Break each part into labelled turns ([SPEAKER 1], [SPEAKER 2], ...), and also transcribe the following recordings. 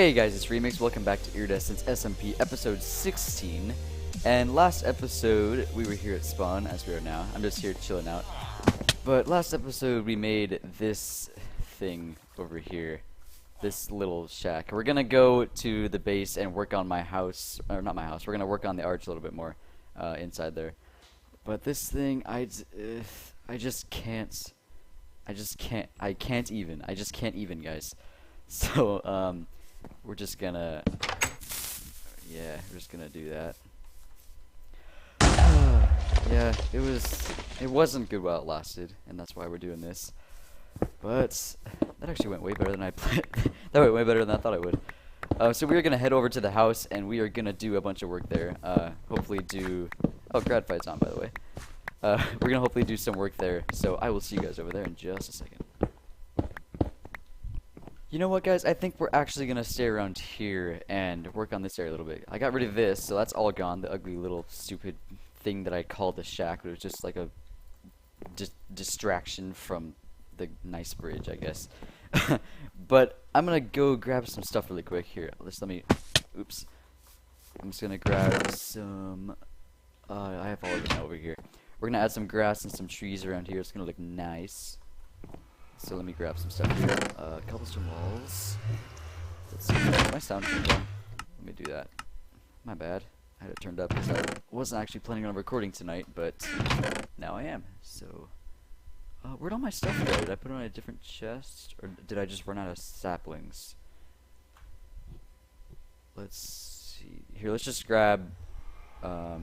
[SPEAKER 1] Hey guys, it's Remix. Welcome back to Iridescence SMP episode 16. And last episode, we were here at spawn, as we are now. I'm just here chilling out. But last episode, we made this thing over here. This little shack. We're gonna go to the base and work on my house. Or not my house. We're gonna work on the arch a little bit more inside there. But this thing, I just can't even, guys. So, we're just gonna do that. Yeah, it wasn't good while it lasted, and that's why we're doing this. But that actually went way better than I planned. That went way better than I thought it would. So we're gonna head over to the house, and we are gonna do a bunch of work there. Hopefully do. Oh, grad fight's on, by the way. We're gonna hopefully do some work there. So I will see you guys over there in just a second. You know what, guys? I think we're actually gonna stay around here and work on this area a little bit. I got rid of this, so that's all gone. The ugly little stupid thing that I called the shack, but it was just like a distraction from the nice bridge, I guess. But I'm gonna go grab some stuff really quick here. Oops. I'm just gonna grab some. I have all of them over here. We're gonna add some grass and some trees around here. It's gonna look nice. So let me grab some stuff here. Cobblestone walls. Let's see. My sound turned on. Let me do that. My bad. I had it turned up because I wasn't actually planning on recording tonight, but now I am. So, where'd all my stuff go? Did I put it on a different chest, or did I just run out of saplings? Let's see. Here, let's just grab. Let's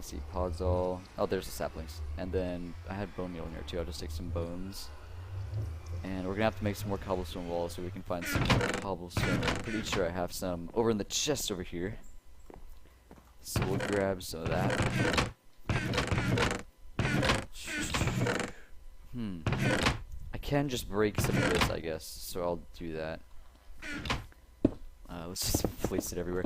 [SPEAKER 1] see. Podzol. Oh, there's the saplings. And then I had bone meal in here too. I'll just take some bones. And we're gonna have to make some more cobblestone walls so we can find some more cobblestone. I'm pretty sure I have some over in the chest over here. So we'll grab some of that. I can just break some of this, I guess. So I'll do that. Let's just place it everywhere.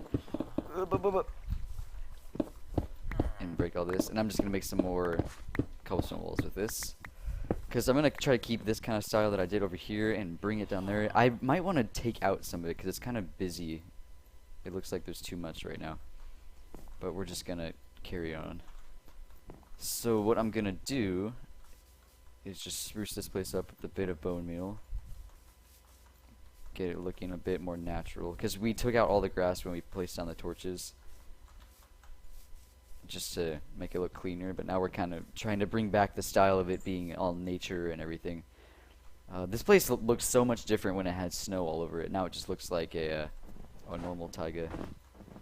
[SPEAKER 1] And break all this. And I'm just gonna make some more cobblestone walls with this. Because I'm going to try to keep this kind of style that I did over here and bring it down there. I might want to take out some of it because it's kind of busy. It looks like there's too much right now. But we're just going to carry on. So what I'm going to do is just spruce this place up with a bit of bone meal. Get it looking a bit more natural. Because we took out all the grass when we placed down the torches. Just to make it look cleaner, but now we're kind of trying to bring back the style of it being all nature and everything. This place looks so much different when it had snow all over it. Now it just looks like a normal taiga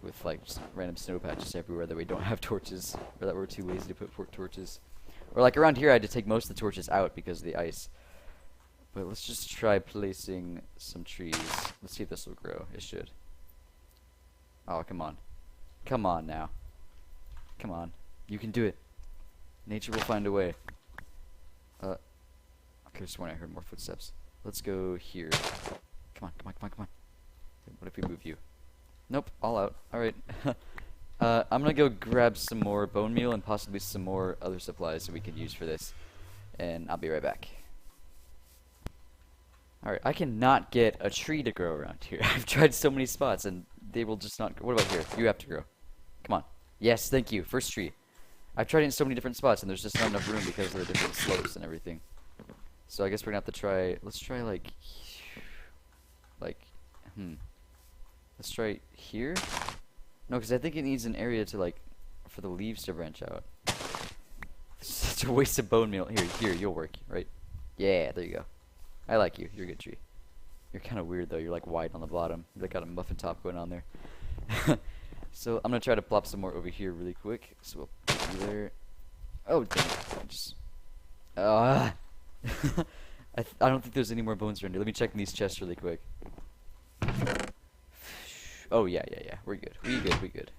[SPEAKER 1] with like just random snow patches everywhere that we don't have torches, or that we're too lazy to put torches. Or like around here I had to take most of the torches out because of the ice. But let's just try placing some trees. Let's see if this will grow. It should. Oh, come on. Come on now. Come on. You can do it. Nature will find a way. Okay, just when I heard more footsteps. Let's go here. Come on, come on, come on, come on. What if we move you? Nope, all out. Alright. I'm gonna go grab some more bone meal and possibly some more other supplies that we could use for this. And I'll be right back. Alright, I cannot get a tree to grow around here. I've tried so many spots and they will just not grow. What about here? You have to grow. Come on. Yes, thank you. First tree. I've tried it in so many different spots, and there's just not enough room because of the different slopes and everything. So I guess we're gonna have to try. Let's try Let's try here. No, because I think it needs an area to for the leaves to branch out. It's such a waste of bone meal. Here, you'll work, right? Yeah, there you go. I like you. You're a good tree. You're kind of weird though. You're like white on the bottom. You like got a muffin top going on there. So I'm gonna try to plop some more over here really quick. So we'll put you there. Oh dang it. I don't think there's any more bones around here. Let me check in these chests really quick. Oh yeah. We're good. We good.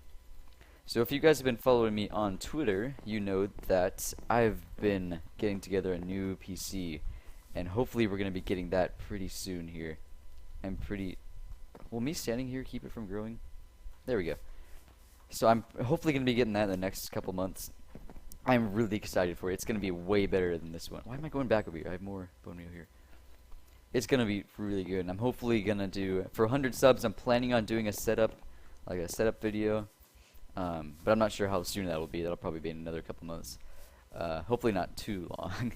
[SPEAKER 1] So if you guys have been following me on Twitter, you know that I've been getting together a new PC, and hopefully we're gonna be getting that pretty soon here. Will me standing here keep it from growing? There we go. So I'm hopefully going to be getting that in the next couple months. I'm really excited for it. It's going to be way better than this one. Why am I going back over here? I have more bone meal here. it's gonna be really good. And I'm hopefully gonna do, for 100 subs, I'm planning on doing a setup, like a setup video. But I'm not sure how soon that will be. That'll probably be in another couple months. Hopefully not too long.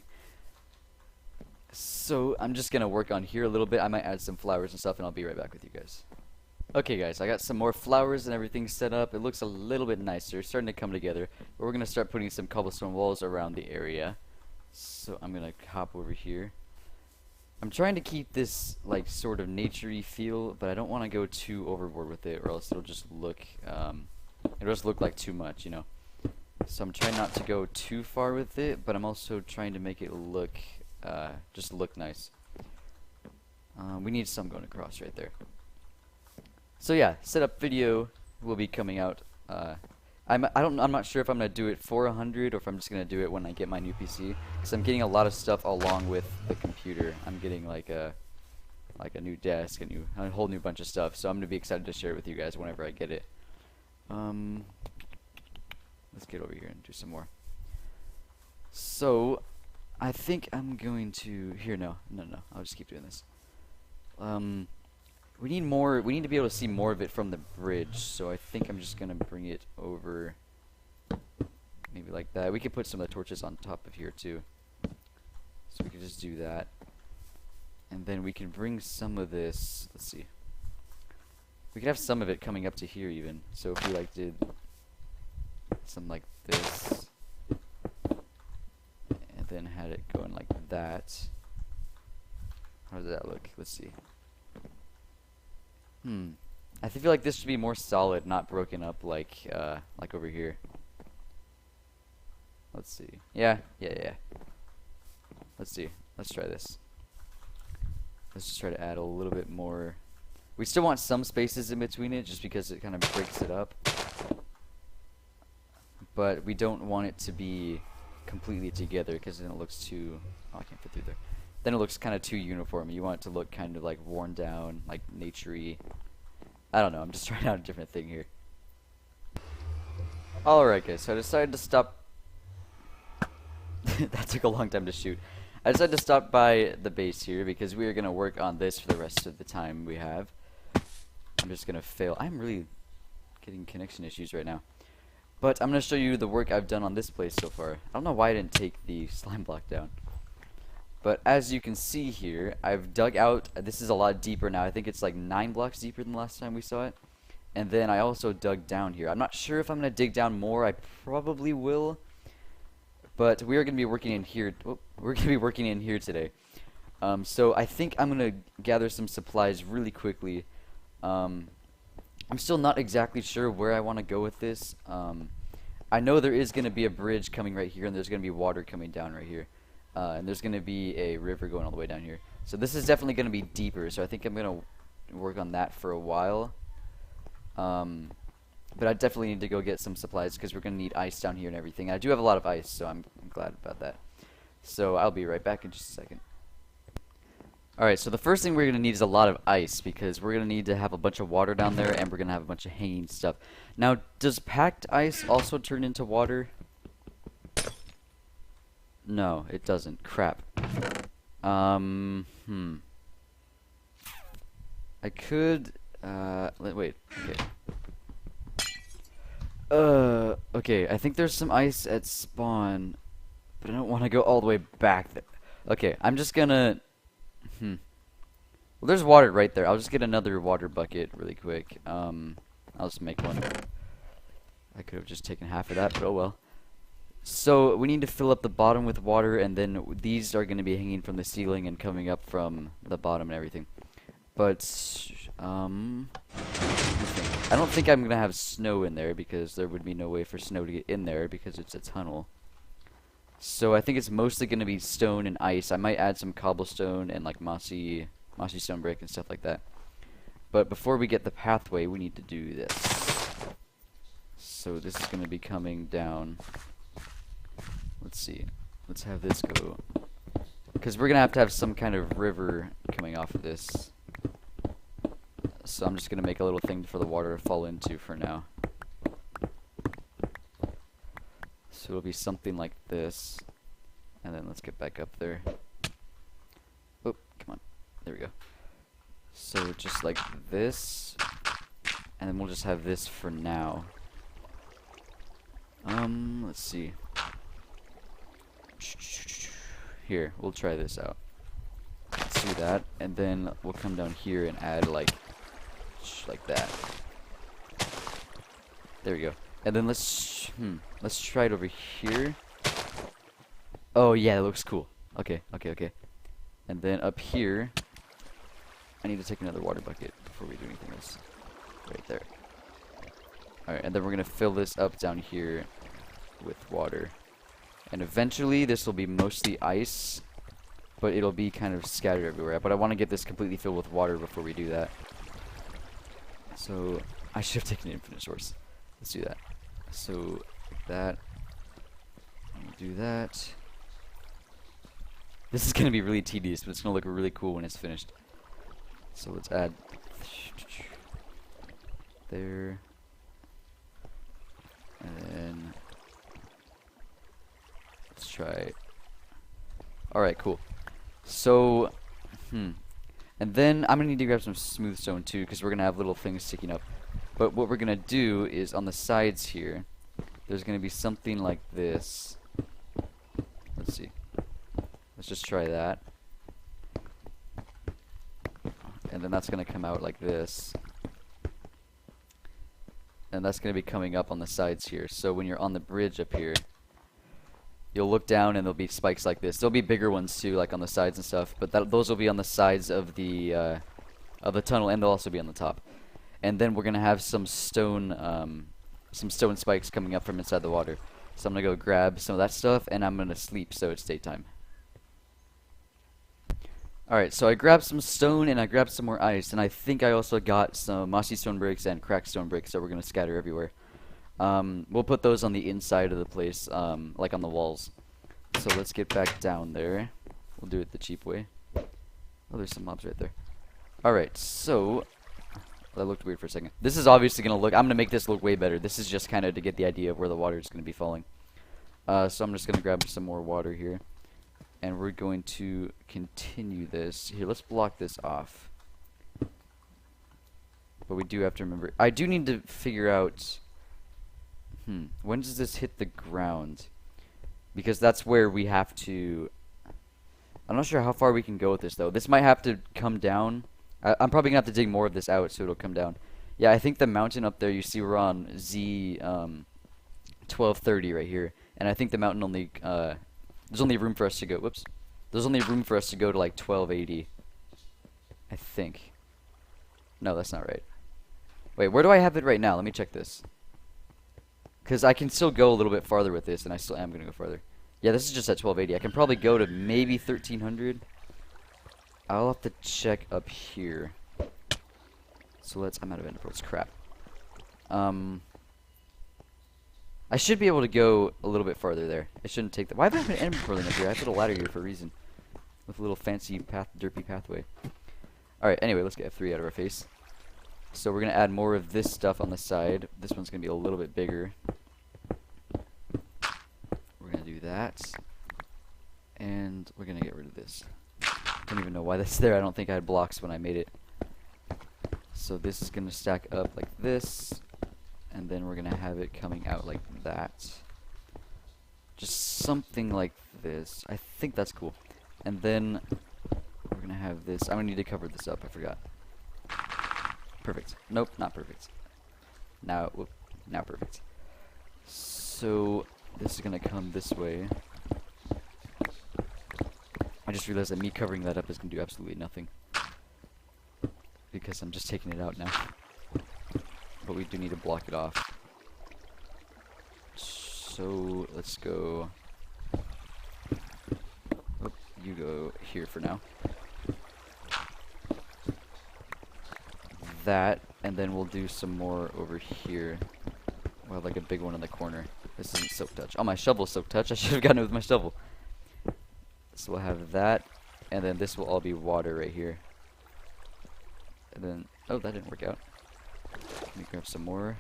[SPEAKER 1] So I'm just gonna work on here a little bit. I might add some flowers and stuff, and I'll be right back with you guys. Okay guys, I got some more flowers and everything set up. It looks a little bit nicer, it's starting to come together. But we're gonna start putting some cobblestone walls around the area. So I'm gonna hop over here. I'm trying to keep this like sort of naturey feel, but I don't want to go too overboard with it, or else it'll just look like too much, you know. So I'm trying not to go too far with it, but I'm also trying to make it look just look nice. We need some going across right there. So yeah, setup video will be coming out. I'm not sure if I'm gonna do it for 100 or if I'm just gonna do it when I get my new PC, because I'm getting a lot of stuff along with the computer. I'm getting like a new desk, a whole new bunch of stuff. So I'm gonna be excited to share it with you guys whenever I get it. Let's get over here and do some more. So I think I'm going to no, I'll just keep doing this. We need more. We need to be able to see more of it from the bridge. So I think I'm just gonna bring it over, maybe like that. We could put some of the torches on top of here too. So we could just do that, and then we can bring some of this. Let's see. We could have some of it coming up to here even. So if we like did something like this, and then had it going like that. How does that look? Let's see. I feel like this should be more solid, not broken up like over here. Let's see. Yeah. Let's see. Let's try this. Let's just try to add a little bit more. We still want some spaces in between it, just because it kind of breaks it up. But we don't want it to be completely together, because then it looks too. Oh, I can't fit through there. Then it looks kind of too uniform. You want it to look kind of like worn down, like naturey. I don't know, I'm just trying out a different thing here. Alright guys, so I decided to stop. That took a long time to shoot. I decided to stop by the base here because we are going to work on this for the rest of the time we have. I'm just going to fail. I'm really getting connection issues right now. But I'm going to show you the work I've done on this place so far. I don't know why I didn't take the slime block down. But as you can see here, I've dug out. This is a lot deeper now. I think it's like 9 blocks deeper than the last time we saw it. And then I also dug down here. I'm not sure if I'm going to dig down more. I probably will. But we are going to be working in here. Oh, we're going to be working in here today. So I think I'm going to gather some supplies really quickly. I'm still not exactly sure where I want to go with this. I know there is going to be a bridge coming right here, and there's going to be water coming down right here. And there's going to be a river going all the way down here. So this is definitely going to be deeper, so I think I'm going to work on that for a while. But I definitely need to go get some supplies because we're going to need ice down here and everything. I do have a lot of ice, so I'm glad about that. So I'll be right back in just a second. Alright, so the first thing we're going to need is a lot of ice because we're going to need to have a bunch of water down there, and we're going to have a bunch of hanging stuff. Now, does packed ice also turn into water? No, it doesn't. Crap. I could, wait, okay, I think there's some ice at spawn, but I don't want to go all the way back there. Okay, I'm just gonna, well, there's water right there. I'll just get another water bucket really quick. I'll just make one. I could have just taken half of that, but oh well. So we need to fill up the bottom with water, and then these are going to be hanging from the ceiling and coming up from the bottom and everything. But I don't think I'm going to have snow in there because there would be no way for snow to get in there because it's a tunnel. So I think it's mostly going to be stone and ice. I might add some cobblestone and like mossy stone brick and stuff like that. But before we get the pathway, we need to do this. So this is going to be coming down. Let's see. Let's have this go. Because we're going to have some kind of river coming off of this. So I'm just going to make a little thing for the water to fall into for now. So it'll be something like this. And then let's get back up there. Oh, come on. There we go. So just like this, and then we'll just have this for now. Let's see. Here, we'll try this out. Let's do that, and then we'll come down here and add like that. There we go. And then let's try it over here. Oh yeah, that looks cool. Okay. And then up here, I need to take another water bucket before we do anything else. Right there. Alright, and then we're gonna fill this up down here with water. And eventually this will be mostly ice, but it'll be kind of scattered everywhere. But I want to get this completely filled with water before we do that. So I should have taken an infinite source. Let's do that. So like that. Do that. This is gonna be really tedious, but it's gonna look really cool when it's finished. So let's add there, and then let's try. All right, cool. So, and then I'm gonna need to grab some smooth stone too, because we're gonna have little things sticking up. But what we're gonna do is on the sides here, there's gonna be something like this. Let's see. Let's just try that. And then that's going to come out like this. And that's going to be coming up on the sides here. So when you're on the bridge up here, you'll look down and there'll be spikes like this. There'll be bigger ones too, like on the sides and stuff. But those will be on the sides of the tunnel, and they'll also be on the top. And then we're going to have some stone spikes coming up from inside the water. So I'm going to go grab some of that stuff, and I'm going to sleep so it's daytime. Alright, so I grabbed some stone and I grabbed some more ice, and I think I also got some mossy stone bricks and cracked stone bricks that we're going to scatter everywhere. We'll put those on the inside of the place, like on the walls. So let's get back down there. We'll do it the cheap way. Oh, there's some mobs right there. Alright, so that looked weird for a second. This is obviously going to look, I'm going to make this look way better. This is just kind of to get the idea of where the water is going to be falling. So I'm just going to grab some more water here. And we're going to continue this. Here, let's block this off. But we do have to remember, I do need to figure out, when does this hit the ground? Because that's where we have to, I'm not sure how far we can go with this though. This might have to come down. I'm probably going to have to dig more of this out so it'll come down. Yeah, I think the mountain up there, you see we're on Z 1230 right here. And I think the mountain only, there's only room for us to go, whoops. There's only room for us to go to like 1280. I think. No, that's not right. Wait, where do I have it right now? Let me check this. Because I can still go a little bit farther with this, and I still am going to go farther. Yeah, this is just at 1280. I can probably go to maybe 1300. I'll have to check up here. So I'm out of ender pearls. Crap. I should be able to go a little bit farther there. I shouldn't take that. Why have I been ender pearling up here? I put a ladder here for a reason. With a little fancy derpy pathway. Alright, anyway, let's get F3 out of our face. So we're going to add more of this stuff on the side. This one's going to be a little bit bigger. We're going to do that. And we're going to get rid of this. Don't even know why that's there. I don't think I had blocks when I made it. So this is going to stack up like this. And then we're going to have it coming out like that. Just something like this. I think that's cool. And then we're going to have this. I'm going to need to cover this up. I forgot. Perfect. Nope, not perfect. Now perfect. So this is going to come this way. I just realized that me covering that up is going to do absolutely nothing. Because I'm just taking it out now. But we do need to block it off. So let's go. Oh, you go here for now. That, and then we'll do some more over here. We'll have like a big one in the corner. This isn't silk touch. Oh, my shovel's silk touch. I should have gotten it with my shovel. So we'll have that, and then this will all be water right here. And then, oh, that didn't work out. Let me grab some more.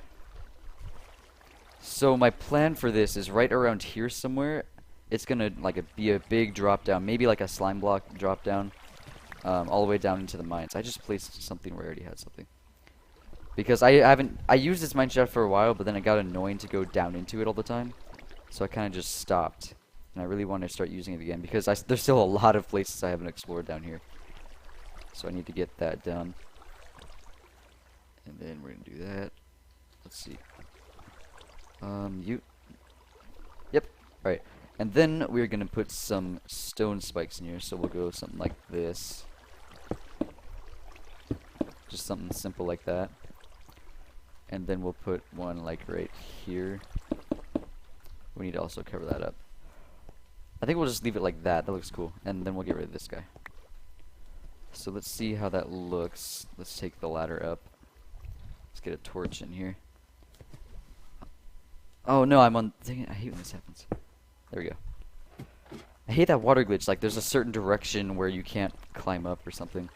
[SPEAKER 1] So my plan for this is right around here somewhere. It's gonna be a big drop down, maybe like a slime block drop down. all the way down into the mines. I just placed something where I already had something. Because I used this mine shaft for a while, but then it got annoying to go down into it all the time. So I kind of just stopped. And I really want to start using it again, because there's still a lot of places I haven't explored down here. So I need to get that done. And then we're going to do that. Let's see. Yep. Alright. And then we're going to put some stone spikes in here. So we'll go something like this. Just something simple like that. And then we'll put one like right here. We need to also cover that up. I think we'll just leave it like that. That looks cool. And then we'll get rid of this guy. So let's see how that looks. Let's take the ladder up. Let's get a torch in here. Oh no, I'm on... Dang it, I hate when this happens. There we go. I hate that water glitch. Like, there's a certain direction where you can't climb up or something.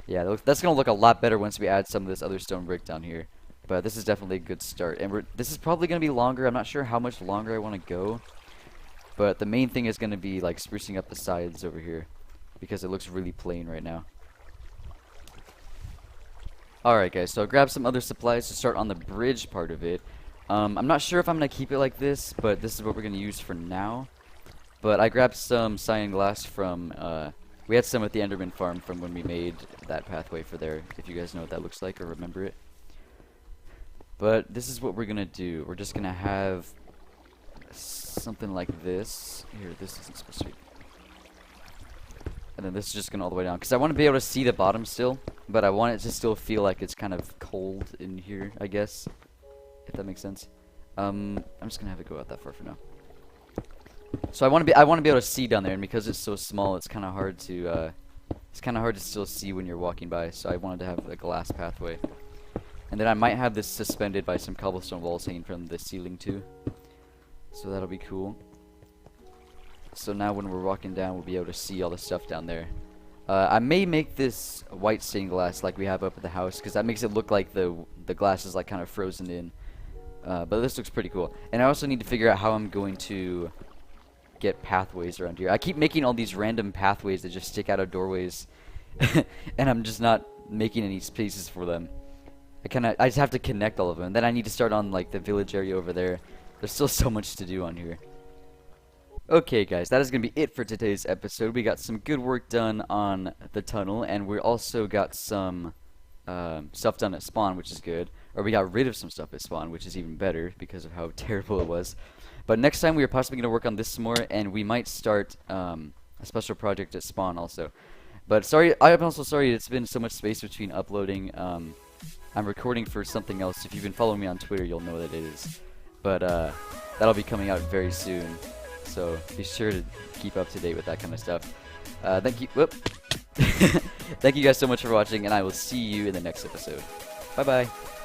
[SPEAKER 1] Yeah, that's going to look a lot better once we add some of this other stone brick down here. But this is definitely a good start. And this is probably going to be longer. I'm not sure how much longer I want to go. But the main thing is going to be, like, sprucing up the sides over here. Because it looks really plain right now. Alright, guys. So I grabbed some other supplies to start on the bridge part of it. I'm not sure if I'm going to keep it like this. But this is what we're going to use for now. But I grabbed some cyan glass from... we had some at the Enderman farm from when we made that pathway for there. If you guys know what that looks like or remember it. But this is what we're going to do. We're just going to have something like this. Here, this isn't supposed to be. And then this is just going all the way down. Because I want to be able to see the bottom still. But I want it to still feel like it's kind of cold in here, I guess. If that makes sense. I'm just going to have it go out that far for now. So I want to be able to see down there. And because it's so small, it's kind of hard to... it's kind of hard to still see when you're walking by. So I wanted to have a glass pathway. And then I might have this suspended by some cobblestone walls hanging from the ceiling too. So that'll be cool. So now when we're walking down, we'll be able to see all the stuff down there. I may make this white stained glass like we have up at the house, because that makes it look like the glass is like kind of frozen in. But this looks pretty cool. And I also need to figure out how I'm going to get pathways around here. I keep making all these random pathways that just stick out of doorways. And I'm just not making any spaces for them. I just have to connect all of them. Then I need to start on like the village area over there. There's still so much to do on here. Okay guys, that is going to be it for today's episode. We got some good work done on the tunnel, and we also got some stuff done at spawn, which is good. Or we got rid of some stuff at spawn, which is even better because of how terrible it was. But next time we are possibly going to work on this some more, and we might start a special project at spawn also. But sorry, I'm also sorry it's been so much space between uploading. I'm recording for something else. If you've been following me on Twitter, you'll know that it is. But that'll be coming out very soon. So be sure to keep up to date with that kind of stuff. Thank you. Whoop. Thank you guys so much for watching, and I will see you in the next episode. Bye-bye.